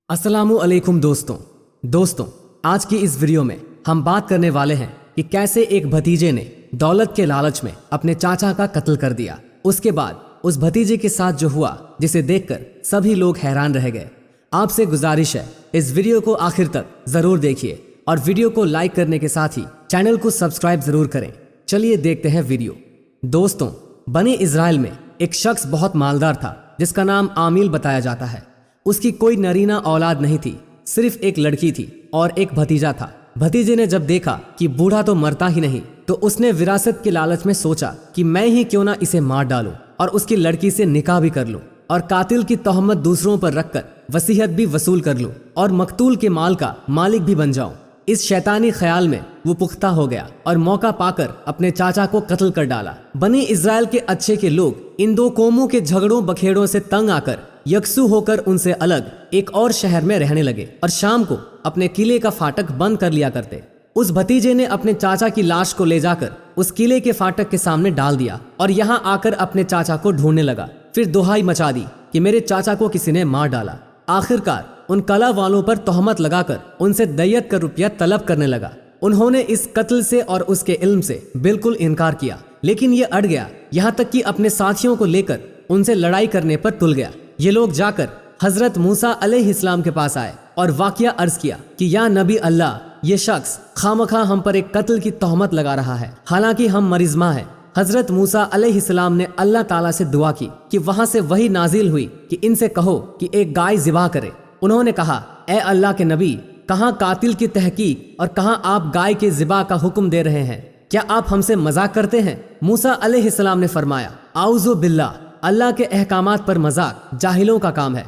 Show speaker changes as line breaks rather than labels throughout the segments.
अस्सलामु अलैकुम दोस्तों आज की इस वीडियो में हम बात करने वाले हैं कि कैसे एक भतीजे ने दौलत के लालच में अपने चाचा का कत्ल कर दिया। उसके बाद उस भतीजे के साथ जो हुआ, जिसे देखकर सभी लोग हैरान रह गए। आपसे गुजारिश है, इस वीडियो को आखिर तक जरूर देखिए और वीडियो को लाइक करने के साथ ही चैनल को सब्सक्राइब जरूर करें। चलिए देखते हैं वीडियो। दोस्तों, बनी इजराइल में एक शख्स बहुत मालदार था जिसका नाम आमिल बताया जाता है। उसकी कोई नरीना औलाद नहीं थी, सिर्फ एक लड़की थी और एक भतीजा था। भतीजे ने जब देखा कि बूढ़ा तो मरता ही नहीं, तो उसने विरासत के लालच में सोचा कि मैं ही क्यों ना इसे मार डालूं और उसकी लड़की से निकाह भी कर लूं और कातिल की तोहमत दूसरों पर रखकर वसीयत भी वसूल कर लूं और मकतूल के माल का मालिक भी बन जाऊं। इस शैतानी ख्याल में वो पुख्ता हो गया और मौका पाकर अपने चाचा को कत्ल कर डाला। बनी इजराइल के अच्छे के लोग इन दो कौमों के झगड़ों बखेड़ों से तंग आकर यकसू होकर उनसे अलग एक और शहर में रहने लगे और शाम को अपने किले का फाटक बंद कर लिया करते। उस भतीजे ने अपने चाचा की लाश को ले जाकर उस किले के फाटक के सामने डाल दिया और यहाँ आकर अपने चाचा को ढूंढने लगा। फिर दुहाई मचा दी कि मेरे चाचा को किसी ने मार डाला। आखिरकार उन कला वालों पर तोहमत लगाकर उनसे दैयत का रुपया तलब करने लगा। उन्होंने इस कत्ल से और उसके इल्म से बिल्कुल इनकार किया, लेकिन ये अड़ गया, यहाँ तक कि अपने साथियों को लेकर उनसे लड़ाई करने पर तुल गया। ये लोग जाकर हजरत मूसा अलैहिस्सलाम के पास आए और वाकया अर्ज किया कि या नबी अल्लाह, ये शख्स खामखा हम पर एक कत्ल की तोहमत लगा रहा है, हालांकि हम मरिज़मा हैं। हजरत मूसा अलैहिस्सलाम ने अल्लाह ताला से दुआ की कि वहां से वही नाजिल हुई कि इनसे कहो कि एक गाय ज़िबा करे। उन्होंने कहा, ए अल्लाह के नबी, कहाँ कातिल की तहकीक और कहाँ आप गाय के ज़िबा का हुक्म दे रहे हैं? क्या आप हमसे मजाक करते हैं? मूसा अलैहिस्सलाम ने फरमाया, आऊज़ु बिल्लाह, अल्लाह के अहकामात पर मजाक जाहिलों का काम है।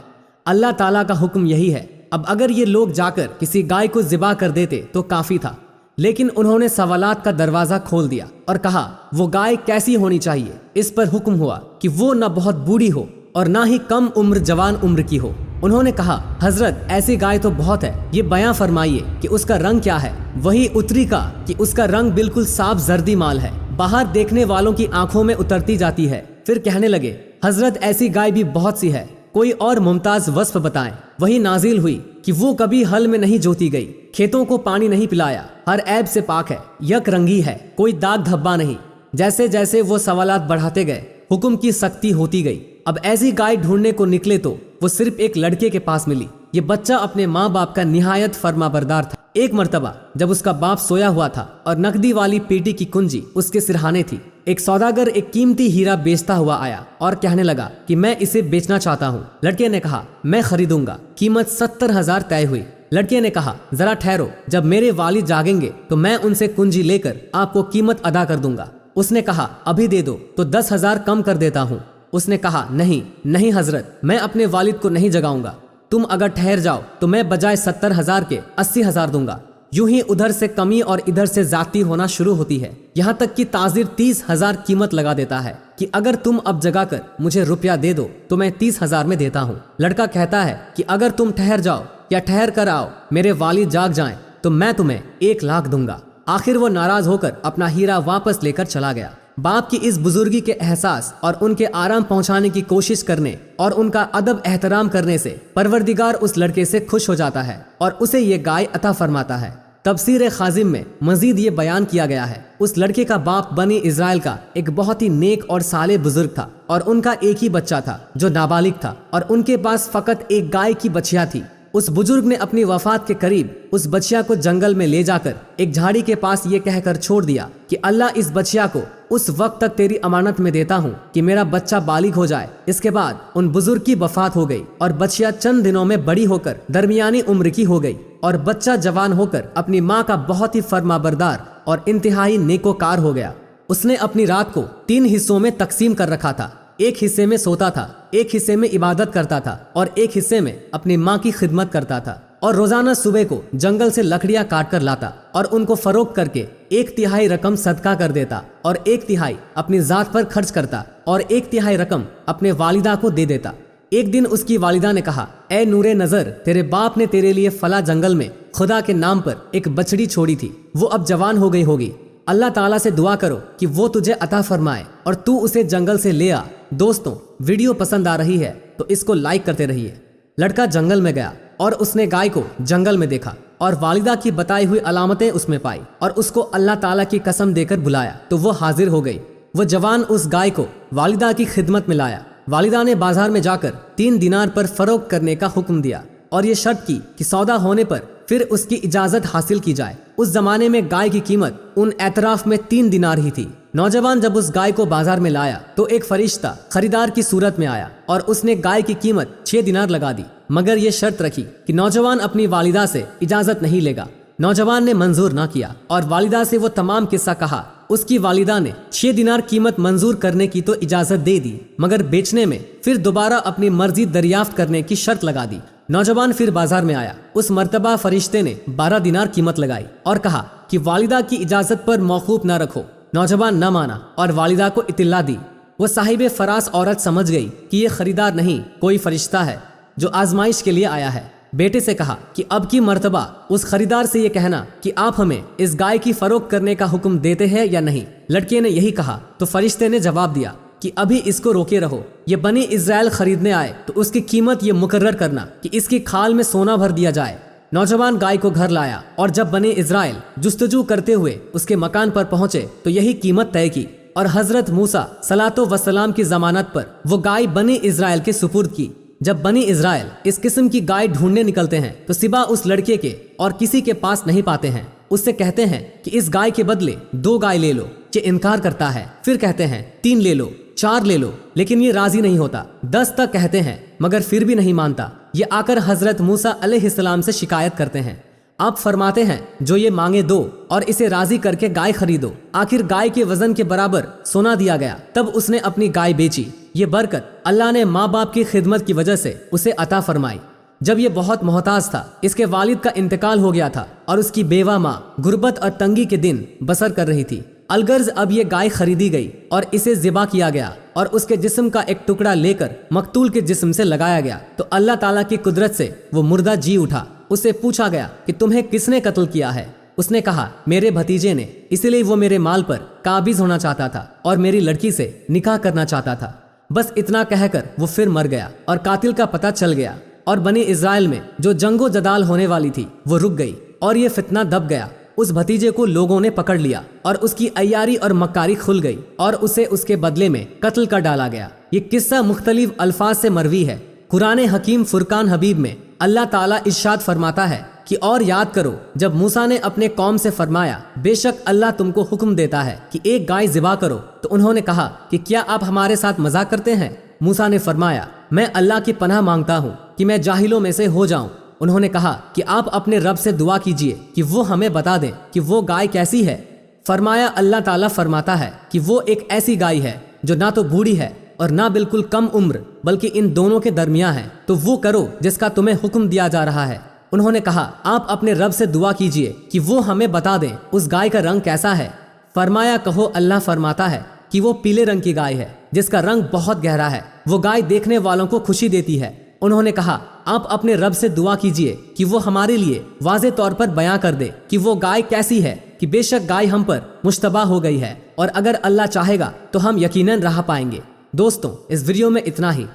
अल्लाह ताला का हुक्म यही है। अब अगर ये लोग जाकर किसी गाय को ज़िबा कर देते तो काफ़ी था, लेकिन उन्होंने सवालात का दरवाज़ा खोल दिया और कहा वो गाय कैसी होनी चाहिए। इस पर हुक्म हुआ कि वो न बहुत बूढ़ी हो और ना ही कम उम्र जवान उम्र की हो। उन्होंने कहा, हजरत ऐसी गाय तो बहुत है, ये बयां फरमाइए कि उसका रंग क्या है। वही उत्तरी का कि उसका रंग बिल्कुल साफ जर्दी माल है, बाहर देखने वालों की आंखों में उतरती जाती है। फिर कहने लगे, हजरत ऐसी गाय भी बहुत सी है, कोई और मुमताज वस्फ बताएं। वही नाजिल हुई कि वो कभी हल में नहीं जोती गई, खेतों को पानी नहीं पिलाया, हर ऐब से पाक है, यक रंगी है, कोई दाग धब्बा नहीं। जैसे जैसे वो सवालात बढ़ाते गए, हुक्म की सख्ती होती गई। अब ऐसी गाय ढूंढने को निकले तो वो सिर्फ एक लड़के के पास मिली। ये बच्चा अपने माँ बाप का निहायत फरमाबरदार था। एक मर्तबा जब उसका बाप सोया हुआ था और नकदी वाली पेटी की कुंजी उसके सिरहाने थी, एक सौदागर एक कीमती हीरा बेचता हुआ आया और कहने लगा कि मैं इसे बेचना चाहता हूँ। लड़के ने कहा, मैं खरीदूंगा। कीमत 70,000 तय हुई। लड़के ने कहा, जरा ठहरो, जब मेरे वालिद जागेंगे तो मैं उनसे कुंजी लेकर आपको कीमत अदा कर दूंगा। उसने कहा, अभी दे दो तो 10,000 कम कर देता हूँ। उसने कहा, नहीं हजरत, मैं अपने वालिद को नहीं जगाऊंगा। तुम अगर ठहर जाओ तो मैं बजाय 70,000 के 80,000 दूंगा। यूं ही उधर से कमी और इधर से जाती होना शुरू होती है, यहाँ तक कि ताजिर 30,000 कीमत लगा देता है कि अगर तुम अब जगाकर मुझे रुपया दे दो तो मैं 30,000 में देता हूँ। लड़का कहता है कि अगर तुम ठहर जाओ या ठहर कर आओ, मेरे वालिद जाग जाएं तो मैं तुम्हें 1 लाख दूंगा। आखिर वो नाराज होकर अपना हीरा वापस लेकर चला गया। बाप की इस बुजुर्गी के एहसास और उनके आराम पहुंचाने की कोशिश करने और उनका अदब एहतराम करने से परवरदिगार उस लड़के से खुश हो जाता है और उसे ये गाय अता फरमाता है। तफसीर खाजिम में मजीद ये बयान किया गया है, उस लड़के का बाप बनी इजराइल का एक बहुत ही नेक और साले बुजुर्ग था और उनका एक ही बच्चा था जो नाबालिग था और उनके पास फकत एक गाय की बछिया थी। उस बुजुर्ग ने अपनी वफात के करीब उस बछिया को जंगल में ले जाकर एक झाड़ी के पास ये कहकर छोड़ दिया कि अल्लाह इस बछिया को उस वक्त तक तेरी अमानत में देता हूँ कि मेरा बच्चा बालिग हो जाए। इसके बाद उन बुजुर्ग की वफात हो गई और बछिया चंद दिनों में बड़ी होकर दरमियानी उम्र की हो गई और बच्चा जवान होकर अपनी माँ का बहुत ही फरमाबरदार और इंतहाई नेकोकार हो गया। उसने अपनी रात को 3 हिस्सों में तकसीम कर रखा था। एक हिस्से में सोता था, एक हिस्से में इबादत करता था और एक हिस्से में अपनी माँ की खिदमत करता था और रोजाना सुबह को जंगल से लकड़ियां काट कर लाता और उनको फरोख्त करके 1/3 रकम सदका कर देता और 1/3 अपनी जात पर खर्च करता और 1/3 रकम अपने वालिदा को दे देता। एक दिन उसकी वालिदा ने कहा, ए नूरे नजर, तेरे बाप ने तेरे लिए फला जंगल में खुदा के नाम पर एक बछड़ी छोड़ी थी, वो अब जवान हो गई होगी। अल्लाह ताला से दुआ करो कि वो तुझे अता फरमाए और तू उसे जंगल से ले आ। दोस्तों, वीडियो पसंद आ रही है तो इसको लाइक करते रहिए। लड़का जंगल में गया اور उसने गाय को जंगल में देखा और वालिदा की बताई हुई अलामतें उसमें पाई और उसको अल्लाह ताला की कसम देकर बुलाया तो वो हाजिर हो गई। वो जवान उस गाय को वालिदा की खिदमत में लाया। वालिदा ने बाजार में जाकर 3 दिनार पर फरोख्त करने का हुक्म दिया और ये शर्त की कि सौदा होने पर फिर उसकी इजाजत हासिल की जाए। उस जमाने में गाय की कीमत उन एतराफ में 3 दिनार ही थी। नौजवान जब उस गाय को बाजार में लाया तो एक फरिश्ता खरीदार की सूरत में आया और उसने गाय की कीमत 6 दिनार लगा दी, मगर ये शर्त रखी कि नौजवान अपनी वालिदा से इजाजत नहीं लेगा। नौजवान ने मंजूर ना किया और वालिदा से वो तमाम किस्सा कहा। उसकी वालिदा ने 6 दिनार कीमत मंजूर करने की तो इजाजत दे दी, मगर बेचने में फिर दोबारा अपनी मर्जी दरियाफ्त करने की शर्त लगा दी। नौजवान फिर बाजार में आया। उस मर्तबा फरिश्ते ने 12 दिनार कीमत लगाई और कहा कि वालिदा की इजाजत पर मौकूफ न रखो। नौजवान न माना और वालिदा को इत्तला दी। वो साहिब फरास औरत समझ गई कि ये खरीदार नहीं, कोई फरिश्ता है जो आजमाइश के लिए आया है। बेटे से कहा कि अब की मर्तबा उस खरीदार से ये कहना कि आप हमें इस गाय की फरोख्त करने का हुक्म देते हैं या नहीं। लड़के ने यही कहा तो फरिश्ते ने जवाब दिया कि अभी इसको रोके रहो। ये बनी इज़राइल खरीदने आए तो उसकी कीमत ये मुकर्रर करना कि इसकी खाल में सोना भर दिया जाए। नौजवान गाय को घर लाया और जब बनी इज़राइल जुस्तजू करते हुए उसके मकान पर पहुंचे तो यही कीमत तय की और हजरत मूसा सलातो वसलाम की जमानत पर वो गाय बनी इज़राइल के सुपुर्द की। जब बनी इज़राइल इस किस्म की गाय ढूंढने निकलते हैं तो सिवा उस लड़के के और किसी के पास नहीं पाते हैं। उससे कहते हैं कि इस गाय के बदले 2 गाय ले लो। ये इनकार करता है। फिर कहते हैं 3 ले लो, 4 ले लो, लेकिन ये राजी नहीं होता। 10 तक कहते हैं मगर फिर भी नहीं मानता। ये आकर हजरत मूसा अलैहिस्सलाम से शिकायत करते हैं। आप फरमाते हैं जो ये मांगे दो और इसे राजी करके गाय खरीदो। आखिर गाय के वजन के बराबर सोना दिया गया। तब उसने अपनी गाय बेची। ये बरकत अल्लाह ने माँ बाप की खिदमत की वजह से उसे अता फरमाई। जब ये बहुत मोहताज था, इसके वालिद का इंतकाल हो गया था और उसकी बेवा माँ गुर्बत और तंगी के दिन बसर कर रही थी। अलगर्ज अब ये गाय खरीदी गई और इसे ज़िबा किया गया और उसके जिस्म का एक टुकड़ा लेकर मकतूल के जिस्म से लगाया गया तो अल्लाह ताला की कुदरत से वो मुर्दा जी उठा। उससे पूछा गया कि तुम्हें किसने कत्ल किया है। उसने कहा मेरे भतीजे ने, इसलिए वो मेरे माल पर काबिज होना चाहता था और मेरी लड़की से निकाह करना चाहता था। बस इतना कहकर वो फिर मर गया और कातिल का पता चल गया और बनी इज़राइल में जो जंगो जदाल होने वाली थी वो रुक गई और ये फितना दब गया। उस भतीजे को लोगों ने पकड़ लिया और उसकी अय्यारी और मक्कारी खुल गई और उसे उसके बदले में कत्ल कर डाला गया। ये किस्सा मुख्तलिफ अल्फाज से मरवी है। कुरान हकीम फुरकान हबीब में अल्लाह ताला इरशाद फरमाता है कि और याद करो जब मूसा ने अपने कौम से फरमाया बेशक अल्लाह तुमको हुक्म देता है कि एक गाय ज़िबा करो, तो उन्होंने कहा कि क्या आप हमारे साथ मजाक करते हैं। मूसा ने फरमाया मैं अल्लाह की पनाह मांगता हूँ कि मैं जाहिलों में से हो जाऊं। उन्होंने कहा कि आप अपने रब से दुआ कीजिए कि वो हमें बता दें कि वो गाय कैसी है। फरमाया अल्लाह ताला फरमाता है कि वो एक ऐसी गाय है जो ना तो बूढ़ी है और ना बिल्कुल कम उम्र, बल्कि इन दोनों के दरमियान है, तो वो करो जिसका तुम्हें हुक्म दिया जा रहा है। उन्होंने कहा आप अपने रब से दुआ कीजिए कि वो हमें बता दें उस गाय का रंग कैसा है। फरमाया कहो अल्लाह फरमाता है कि वो पीले रंग की गाय है जिसका रंग बहुत गहरा है। वो गाय देखने वालों को खुशी देती है। उन्होंने कहा आप अपने रब से दुआ कीजिए कि वो हमारे लिए वाज़े तौर पर बयां कर दे कि वो गाय कैसी है, कि बेशक गाय हम पर मुश्तबा हो गई है और अगर अल्लाह चाहेगा तो हम यकीनन राह पाएंगे। दोस्तों इस वीडियो में इतना ही।